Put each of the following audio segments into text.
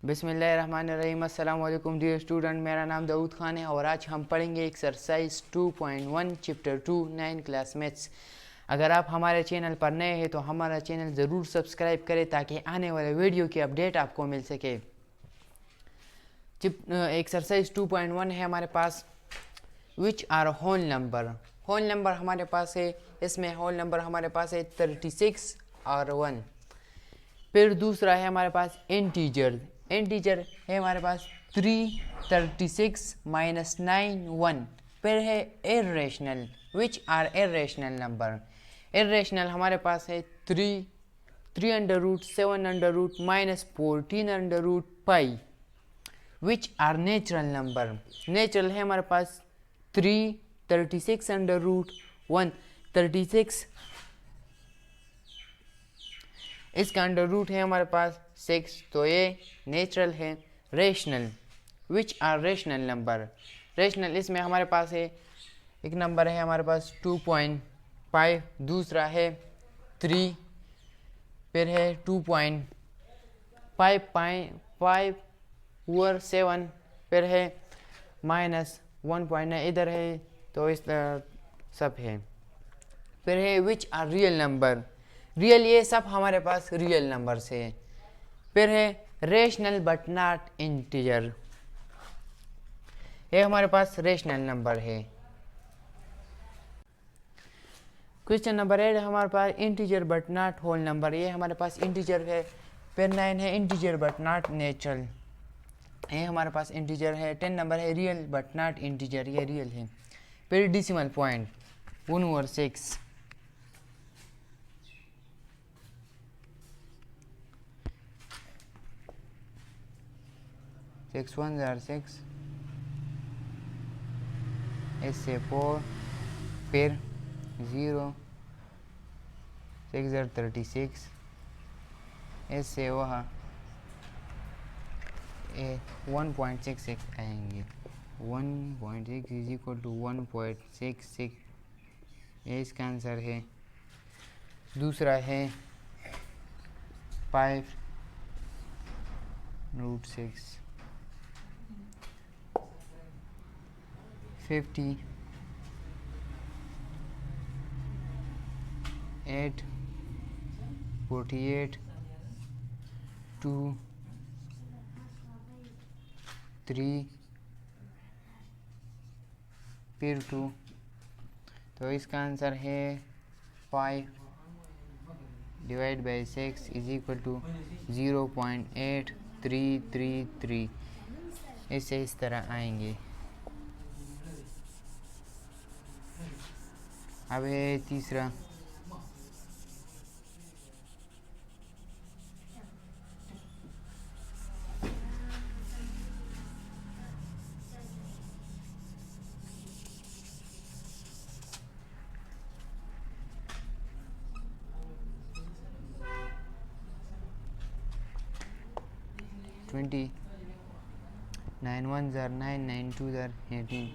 बिस्मिल्लाहिर्रहमानिर्रहीम। अस्सलाम वालेकुम डियर स्टूडेंट, मेरा नाम दाऊद खान है और आज हम पढ़ेंगे एक्सरसाइज 2.1 चैप्टर 2 9 क्लास मैथ्स। अगर आप हमारे चैनल पर नए हैं तो हमारा चैनल ज़रूर सब्सक्राइब करें ताकि आने वाले वीडियो की अपडेट आपको मिल सके। एक्सरसाइज 2.1 है हमारे पास, which are whole number. Whole number हमारे पास है, इसमें होल नंबर हमारे पास है 36 और 1। फिर दूसरा है हमारे पास इंटीजर। इंटीजर है हमारे पास 3, 36 माइनस 9, 1। फिर है irrational, which are irrational number. Irrational हमारे पास है 3 under root 7 under root minus 14 under root pi. Which are natural number. Natural है हमारे पास 3, 36 अंडर रूट 1। 36 इसका अंडर रूट है हमारे पास 6, तो ये नेचुरल है। Rational, which are rational number. Rational इसमें हमारे पास है, एक नंबर है हमारे पास 2.5, दूसरा है 3, फिर है 2.5 और 7, फिर है माइनस 1.9 इधर है, तो इस सब है। फिर है which are real number. Real, ये सब हमारे पास रियल नंबर से है। फिर है रेशनल बट नॉट इंटीजर, ये हमारे पास रेशनल नंबर है। क्वेश्चन नंबर 8 हमारे पास integer but not whole number, ये हमारे पास इंटीजर है। फिर 9 है इंटीजर बट नॉट नेचुरल, ये हमारे पास इंटीजर है। 10 नंबर है रियल बट नॉट इंटीजर, ये रियल है। फिर डेसिमल पॉइंट 1/6, 6 1 are 6, ऐसे 4, फिर 0, 6 are 36, ऐसे वहाँ 1.66 आएंगे। 1.6 इज इक्वल टू 1.66, ये इसका आंसर है। दूसरा है 5√6, 50, 8, 48, 2, 3, फिर 2, तो इसका आंसर है 5 divide by 6 is equal to 0.8333, इससे इस तरह आएंगे। अब है तीसरा, ट्वेंटी 9 1 are 9, 9 2 are 18,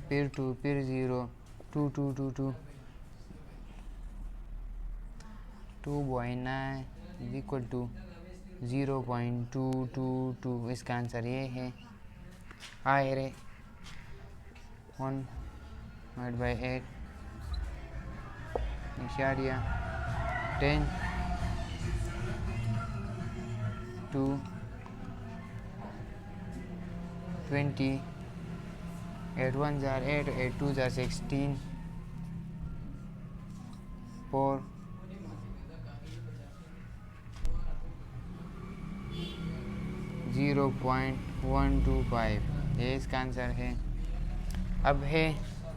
फिर 2, फिर 0, 2 2 2 2, 2.9 इज इक्वल टू 0.222, इसका आंसर ये है। आए रे 1 डिवाइड बाई 8 इशारिया 10, 2, 20, 8 1 are 8, 8 2 are 16, 4, 0.125, ये इसका आंसर है। अब है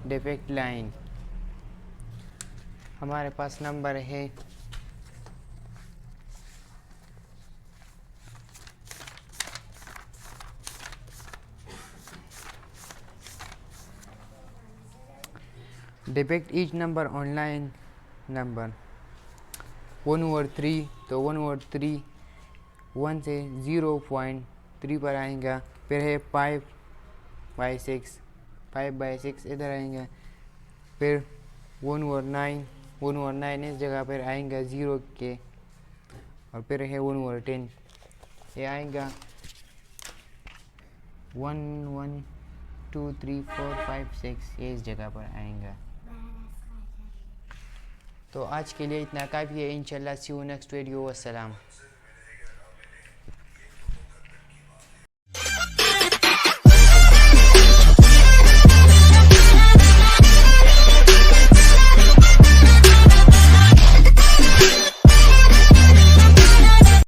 डिफेक्ट लाइन, हमारे पास नंबर है depict each number online number 1/3, तो 1/3 1 से 0.3 पर आएगा। फिर है 5/6, 5/6 इधर आएंगे। फिर 1/9, 1/9 इस जगह पर आएंगे 0 के और फिर है 1/10, ये आएगा 1 1 2 3 4 5 6, ये इस जगह पर आएगा। तो आज के लिए इतना काफ़ी है। इंशाल्लाह सी यू नेक्स्ट वीडियो। अस्सलाम।